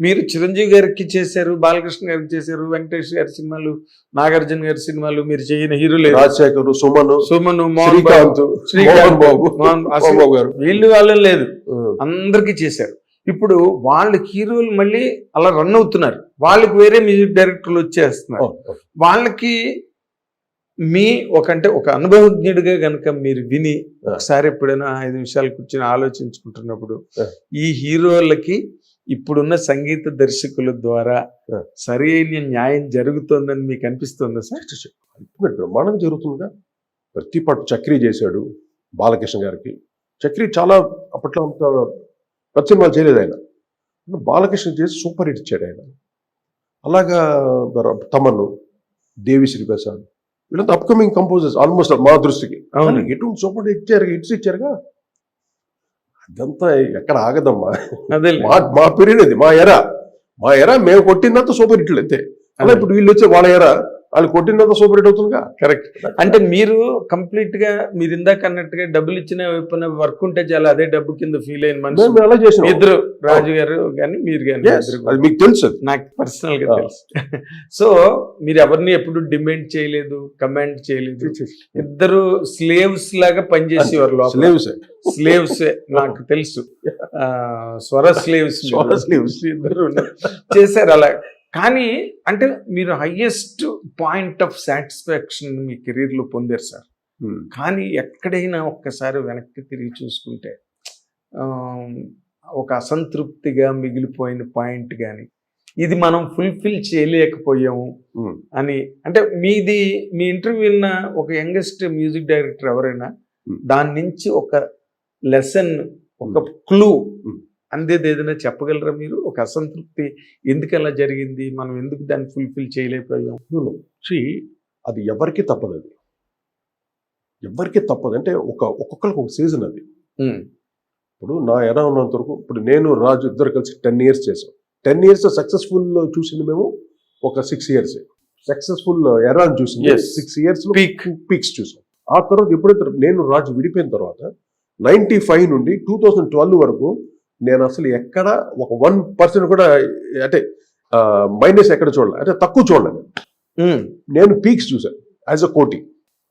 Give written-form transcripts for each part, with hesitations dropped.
మీరు చిరంజీవి గారికి చేశారు, బాలకృష్ణ గారికి చేశారు, వెంకటేష్ గారి సినిమాలు, నాగార్జున గారి సినిమాలు మీరు చేయని హీరోలు రాజశేఖర్, సుమన్, శ్రీకాంత్, మోహన్ బాబు, అసలు వీళ్ళు వాళ్ళని లేదు, అందరికీ చేశారు. ఇప్పుడు వాళ్ళ హీరోలు మళ్ళీ అలా రన్ అవుతున్నారు, వాళ్ళకి వేరే మ్యూజిక్ డైరెక్టర్లు వచ్చేస్తున్నారు. వాళ్ళకి మీ ఒక అనుభవజ్ఞుడిగా గనక మీరు విని ఒకసారి ఎప్పుడైనా 5 నిమిషాలు కూర్చొని ఆలోచించుకుంటున్నప్పుడు ఈ హీరోలకి ఇప్పుడున్న సంగీత దర్శకుల ద్వారా సరైన న్యాయం జరుగుతుందని మీకు అనిపిస్తుందా సార్? బ్రహ్మాండంగా జరుగుతుందిగా. ప్రతి పాటు చక్రీ చేశాడు బాలకృష్ణ గారికి. చక్రీ చాలా అప్పట్లో అంత పెద్ద సినిమాలు చేయలేదు ఆయన, బాలకృష్ణ చేసి సూపర్ హిట్ ఇచ్చాడు ఆయన. అలాగా తమన్ను, దేవిశ్రీ ప్రసాద్, వీళ్ళంతా అప్కమింగ్ కంపోజర్స్ ఆల్మోస్ట్ మా దృష్టికి. ఎటువంటి సూపర్ హిట్స్ ఇచ్చారుగా. అదంతా ఎక్కడ ఆగదమ్మా. మా పీరియడ్ అది, మా ఎరా మేము కొట్టిందంతా సూపర్ హిట్లు అంతే. అలా ఇప్పుడు వీళ్ళు వచ్చే వాళ్ళ ఎరా వాళ్ళు కొట్టినంత సూపర్ హిట్ అవుతుందిగా. కరెక్ట్. అంటే మీరు కంప్లీట్ గా మీరు ఇందాక అన్నట్టుగా డబ్బులు ఇచ్చిన వైపున వర్క్ ఉంటే చాలా అదే డబ్బు కింద ఫీల్ అయిన మనిషి అలా చేసిన ఇద్దరు, రాజు గారు కానీ మీరు కానీ, మీకు తెలుసు, నాకు పర్సనల్ గా తెలుసు. సో మీరు ఎవరిని ఎప్పుడు డిమాండ్ చేయలేదు, కమాండ్ చేయలేదు, ఇద్దరు స్లేవ్స్ లాగా పనిచేసేవారు లోపల. స్లేవ్స్ నాకు తెలుసు, స్వర స్లేవ్స్ ఇద్దరు చేశారు అలా. కానీ అంటే మీరు హైయెస్ట్ పాయింట్ ఆఫ్ సాటిస్ఫాక్షన్ మీ కెరీర్లో పొందారు సార్. కానీ ఎక్కడైనా ఒక్కసారి వెనక్కి తిరిగి చూసుకుంటే ఒక అసంతృప్తిగా మిగిలిపోయిన పాయింట్ కానీ, ఇది మనం ఫుల్ఫిల్ చేయలేకపోయాము అని, అంటే మీ ఇంటర్వ్యూ విన్న ఒక యంగెస్ట్ మ్యూజిక్ డైరెక్టర్ ఎవరైనా దాని నుంచి ఒక లెసన్, ఒక క్లూ అందేది ఏదైనా చెప్పగలరా మీరు? ఒక అసంతృప్తి ఎందుకు అలా జరిగింది, మనం ఎందుకు దాన్ని ఫుల్ఫిల్ చేయలేకపోయాం? అది ఎవరికి తప్పదు, అది ఎవరికి తప్పదు. అంటే ఒక్కొక్కరికి ఒక సీజన్ అది. ఇప్పుడు నా ఎరా ఉన్నంత వరకు, ఇప్పుడు నేను రాజు ఇద్దరు కలిసి 10 years చేసాం. 10 years సక్సెస్ఫుల్ చూసింది మేము ఒక 6 years. సక్సెస్ఫుల్ ఎరా చూసింది 6 years పీక్స్ చూసాం. ఆ తర్వాత ఎప్పుడైతే నేను రాజు విడిపోయిన తర్వాత 95 నుండి 2012 వరకు నేను అసలు ఎక్కడ ఒక 1% కూడా అంటే మైనస్ ఎక్కడ చూడలే, అంటే తక్కువ చూడలేదు. నేను పీక్స్ చూసాను యాజ్ అ కోటి.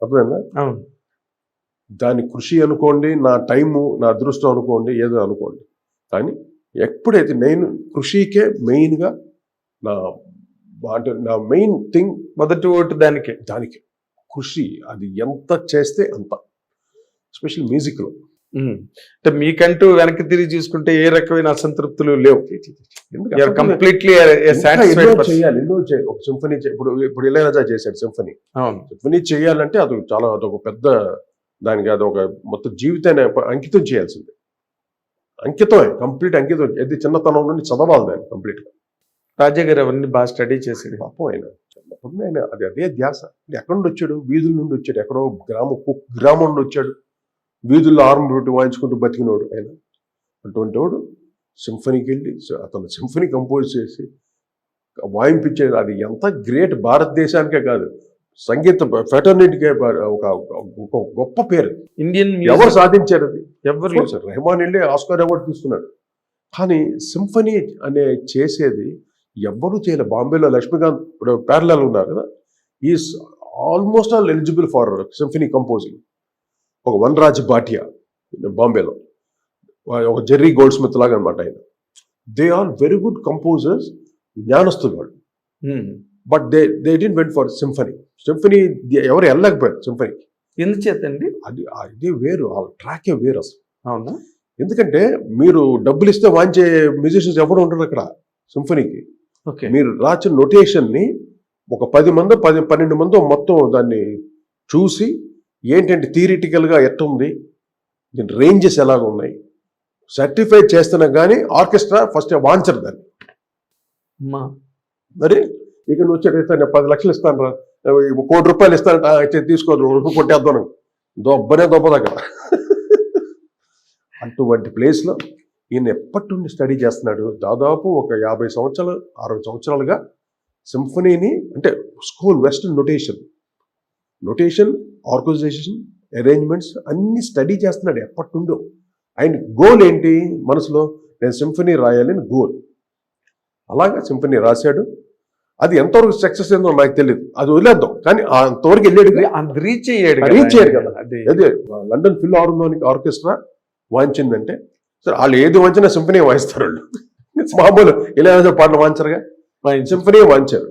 అర్థమైందా? దాని కృషి అనుకోండి, నా టైము, నా అదృష్టం అనుకోండి, ఏదో అనుకోండి. కానీ ఎప్పుడైతే నేను కృషికే మెయిన్గా నా మెయిన్ థింగ్, మొదటి ఓటు దానికి కృషి. అది ఎంత చేస్తే అంత, ఎస్పెషల్ మ్యూజిక్లో. అంటే మీకంటూ వెనక్కి తిరిగి చూసుకుంటే ఏ రకమైన అసంతృప్తులు లేవు, కంప్లీట్లీ చేయాలి. ఒక సింఫనీ ఇప్పుడు ఇళయరాజా చేశాడు సింఫనీ. సింఫనీ చేయాలంటే అదొక పెద్ద, దానికి అదొక మొత్తం జీవితాన్ని అంకితం చేయాల్సిందే. అంకితమే, కంప్లీట్ అంకితం. అది చిన్నతనం నుండి చదవాలి దాన్ని కంప్లీట్ గా. రాజా గారు అవన్నీ బాగా స్టడీ చేసాడు పాపం ఆయన. చిన్నప్పుడు ఆయన అదే ధ్యాస. ఎక్కడి నుండి వచ్చాడు? వీధుల నుండి వచ్చాడు, ఎక్కడో గ్రామం నుండి వచ్చాడు, వీధుల్లో ఆర్మ్ పెట్టి వాయించుకుంటూ బతికినోడు ఆయన. అటువంటి వాడు సింఫనీకి వెళ్ళి అతను సింఫనీ కంపోజ్ చేసి వాయింపించేది. అది ఎంత గ్రేట్! భారతదేశానికే కాదు, సంగీత ఫెటర్నిటీకే ఒక గొప్ప పేరు. ఇండియన్ ఎవరు సాధించారు? అది ఎవరు సార్. రెహమాన్ వెళ్ళి ఆస్కార్ అవార్డు తీసుకున్నాడు. కానీ సింఫనీ అనే చేసేది ఎవ్వరూ చేయలేదు. బాంబేలో లక్ష్మీకాంత్ ఇప్పుడు ప్యారలల్ ఉన్నారు కదా, is almost all eligible for symphony composing. ఒక వనరాజ్ భాటియా బాంబేలో, ఒక జెర్రీ గోల్డ్ స్మిత్ లాగా అనమాట ఆయన. They are very good composers, జ్ఞానస్తులు వాళ్ళు. But they didn't went for symphony. ఎవరు వెళ్ళలేకపోయారు సింఫనీకి. ఎందుచేతండి? అది వేరు, ఆ ట్రాకే వేరు అసలు. అవునా? ఎందుకంటే మీరు డబ్బులు ఇస్తే వాయించే మ్యూజిషియన్స్ ఎవరు ఉండరు అక్కడ సింఫనీకి. మీరు రాసిన నొటేషన్ని ఒక 10 మందో 12 మందో మొత్తం దాన్ని చూసి ఏంటంటే థియరిటికల్గా ఎట్టుంది, దీని రేంజెస్ ఎలాగ ఉన్నాయి, సర్టిఫై చేస్తున్నా కానీ ఆర్కెస్ట్రా ఫస్ట్ వాంచరు దాన్ని. మరి ఇక నువ్వు వచ్చేస్తాను 10 లక్షలు ఇస్తాను రా, 1 కోటి రూపాయలు ఇస్తాను, తీసుకోదు, కొట్టేద్దాను, దొబ్బనే దొబ్బదాకా. అటువంటి ప్లేస్లో ఈయన ఎప్పటి నుండి స్టడీ చేస్తున్నాడు? దాదాపు ఒక 50 సంవత్సరాలు 60 సంవత్సరాలుగా సింఫనీని, అంటే school western notation, organization, arrangements అన్ని స్టడీ చేస్తున్నాడు ఎప్పటి నుండో. ఆయన గోల్ ఏంటి మనసులో? నేను సింఫనీ రాయాలని గోల్. అలాగా సింఫనీ రాశాడు. అది ఎంతవరకు సక్సెస్ అయిందో నాకు తెలియదు, అది వదిలేద్దాం. కానీ అంతవరకు వెళ్ళాడు, అంత రీచ్ అయ్యాడు రీచ్ అయ్యాడు కదా. అదే లండన్ ఫిల్ హార్మోనిక్ ఆర్కెస్ట్రా వాయించిందంటే సరే, వాళ్ళు ఏది వాయించినా సింఫనీ వాయిస్తారు వాళ్ళు. మామూలు ఇళయరాజా పాటలు వాయించరుగా, సింఫనీ వాయించారు.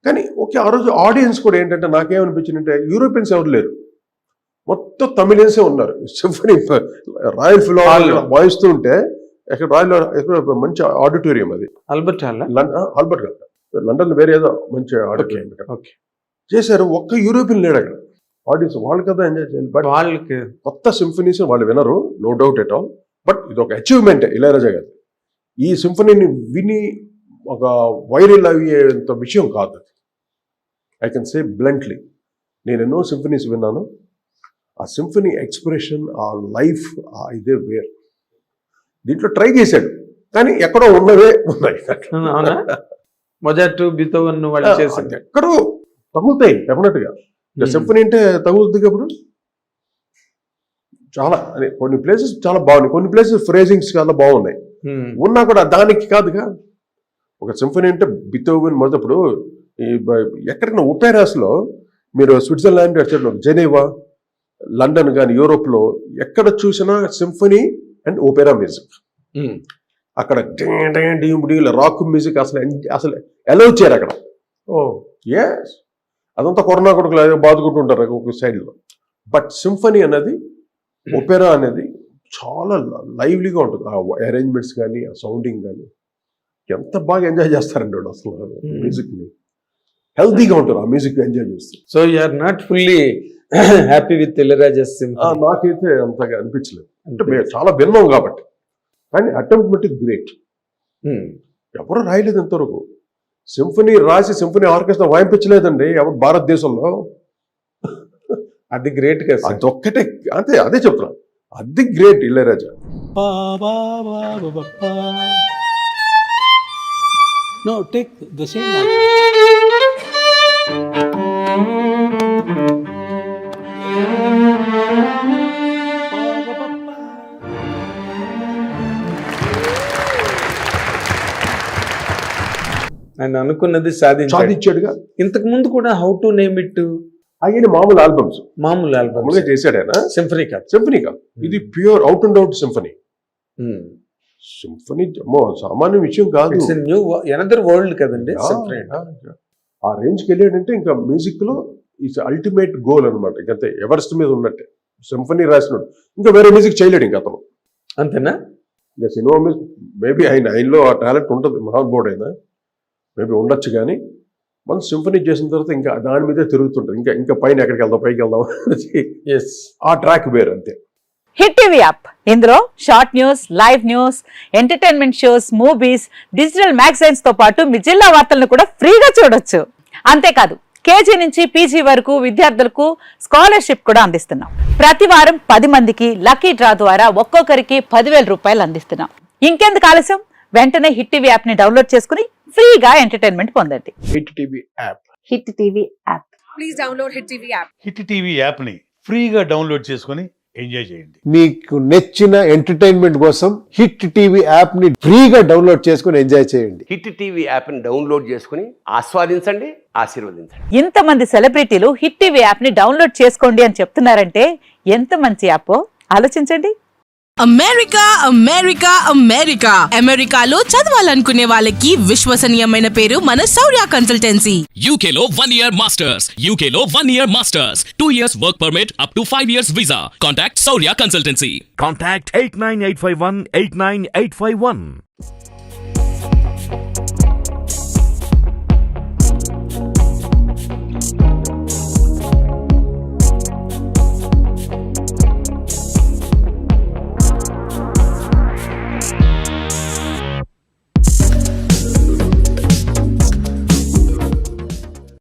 కానీ ఓకే, ఆ రోజు ఆడియన్స్ కూడా ఏంటంటే నాకేమనిపించిందంటే యూరోపియన్స్ ఎవరు లేరు, మొత్తం తమిళియన్సే ఉన్నారు. సింఫనీ రాయల్ ఫిల్ వాయిస్తూ ఉంటే ఎక్కడ రాయల్ మంచి ఆడిటోరియం అది, ఆల్బర్ట్ కాదు లండన్ వేరే ఏదో మంచి ఆడిటోరియం చేశారు. ఒక్క యూరోపియన్ లేడు అక్కడ ఆడియన్స్, వాళ్ళు కదా ఎంజాయ్ చేయాలి. బట్ వాళ్ళకి కొత్త సింఫనీస్ వాళ్ళు వినరు, no doubt at all. But ఇది ఒక అచీవ్మెంట్ ఇళయరాజా గారు. ఈ సింఫనీని విని ఒక వైరల్ అయ్యేంత విషయం కాదు అది. ఐ కెన్ సే బ్లంట్లీ, నేను ఎన్నో సింఫనీస్ విన్నాను. ఆ సింఫనీ ఎక్స్ప్రెషన్, ఆ లైఫ్, ఇదే వేర్. దీంట్లో ట్రై చేశాడు కానీ ఎక్కడో ఉన్నవే ఉన్నాయి. మొజార్ట్, బీథోవెన్ వాళ్ళు చేసింది ఎక్కడో తగులుతాయి డెఫినెట్ గా. సింఫనీ అంటే తగులుతుంది అప్పుడు చాలా. కొన్ని ప్లేసెస్ చాలా బాగున్నాయి, కొన్ని ప్లేసెస్ ఫ్రేజింగ్స్ చాలా బాగున్నాయి. ఉన్నా కూడా దానికి కాదుగా. ఒక సింఫనీ అంటే బీథోవెన్ మొదటప్పుడు ఎక్కడికైనా ఒపేరాస్లో మీరు స్విట్జర్లాండ్, జెనీవా, లండన్ కానీ యూరోప్లో ఎక్కడ చూసినా సింఫనీ అండ్ ఓపెరా మ్యూజిక్. అక్కడ రాక్ మ్యూజిక్ అసలు ఎలా వచ్చారు అక్కడ. ఎస్, అదంతా కరోనా కొడుకులు బాదుకుంటుంటారు ఒక సైడ్లో. బట్ సింఫనీ అనేది, ఒపెరా అనేది చాలా లైవ్లీగా ఉంటుంది. ఆ అరేంజ్మెంట్స్ కానీ, ఆ సౌండింగ్ కానీ ఎంత బాగా ఎంజాయ్ చేస్తారండి వాళ్ళు అసలు మ్యూజిక్ని. హెల్తీగా ఉంటారు ఆ మ్యూజిక్ ఎంజాయ్ చేస్తారు. So you are not fully happy with Ilaiyaraaja symphony? నాకైతే అంతగా అనిపించలేదు, అంటే మేము చాలా విన్నాం కాబట్టి. కానీ అటెంప్ట్ మట్టి గ్రేట్. ఎవరు రాయలేదు ఇంతవరకు సింఫనీ రాసి సింఫనీ ఆర్కెస్ట్రా వాయించలేదండి ఎవరు భారతదేశంలో. అది గ్రేట్ కదా, అదొక్కటే. అంతే, అదే చెప్తున్నాను, అది great Ilaiyaraaja. No, take the same. ఆయన అనుకున్నది సాధించాడుగా. ఇంతకు ముందు కూడా హౌ టు నేమ్ ఇట్ ఆయన మామూలు ఆల్బమ్స్, మామూలు చేశాడు ఆయన. సింఫనీ కాదు, ఇది pure out and out symphony. Symphony సామాన్య విషయం కాదు, న్యూ ఎనదర్ వరల్డ్ కదండి సింఫనీ. ఆ రేంజ్కి వెళ్ళాడంటే ఇంకా మ్యూజిక్ లో ఈజ్ అల్టిమేట్ గోల్ అనమాట. ఇంకంతే, ఎవరెస్ట్ మీద ఉన్నట్టే. సింఫనీ రాసినాడు, ఇంకా వేరే మ్యూజిక్ చేయలేడు ఇంకా అతను. అంతేనా? ఇంకా సినిమా మ్యూజిక్ మేబీ ఆయనలో ఆ టాలెంట్ ఉంటుంది, మహానుభావుడు అయినా మేబీ ఉండొచ్చు. కానీ మనం సింఫనీ చేసిన తర్వాత ఇంకా దాని మీదే తిరుగుతుంటుంది. ఇంకా పైన ఎక్కడికి వెళ్దాం, పైకి వెళ్దాం, ఆ ట్రాక్ వేరు అంతే. హిట్ టీవీ యాప్, ఇందులో short news, live news, entertainment shows, movies, digital magazines తో పాటు మీ జిల్లా వార్తలను కూడా ఫ్రీగా చూడొచ్చు. అంతేకాదు, కేజీ నుంచి పీజీ వరకు విద్యార్థులకు స్కాలర్షిప్ కూడా అందిస్తున్నాం. ప్రతి వారం 10 మందికి లక్కీ డ్రా ద్వారా ఒక్కొక్కరికి 10,000 రూపాయలు అందిస్తున్నాం. ఇంకెందుకు ఆలస్యం, వెంటనే హిట్ టీవీ యాప్ ని డౌన్లోడ్ చేసుకుని ఫ్రీగా ఎంటర్టైన్మెంట్ పొందండి. Hit TV app. Hit TV app. Please download hit TV app. Hit TV app ని ఫ్రీగా డౌన్లోడ్ చేసుకొని ఎంజాయ్ చేయండి. మీకు నచ్చిన ఎంటర్టైన్మెంట్ కోసం హిట్ టీవీ యాప్ ని ఫ్రీగా డౌన్లోడ్ చేసుకుని ఎంజాయ్ చేయండి. హిట్ టీవీ యాప్ ని డౌన్లోడ్ చేసుకుని ఆస్వాదించండి, ఆశీర్వదించండి. ఇంతమంది సెలబ్రిటీలు హిట్ టీవీ యాప్ ని డౌన్లోడ్ చేసుకోండి అని చెప్తున్నారంటే ఎంత మంచి యాప్ ఆలోచించండి. అమెరికా అమెరికా అమెరికా అమెరికాలో చదవాలనుకునే వాళ్ళకి విశ్వసనీయమైన పేరు మన శౌర్య కన్సల్టెన్సీ. UK లో 1 year masters, UK లో 1 year masters, 2 years work permit up to 5 years visa. Contact Saurya Consultancy. Contact 89851 89851.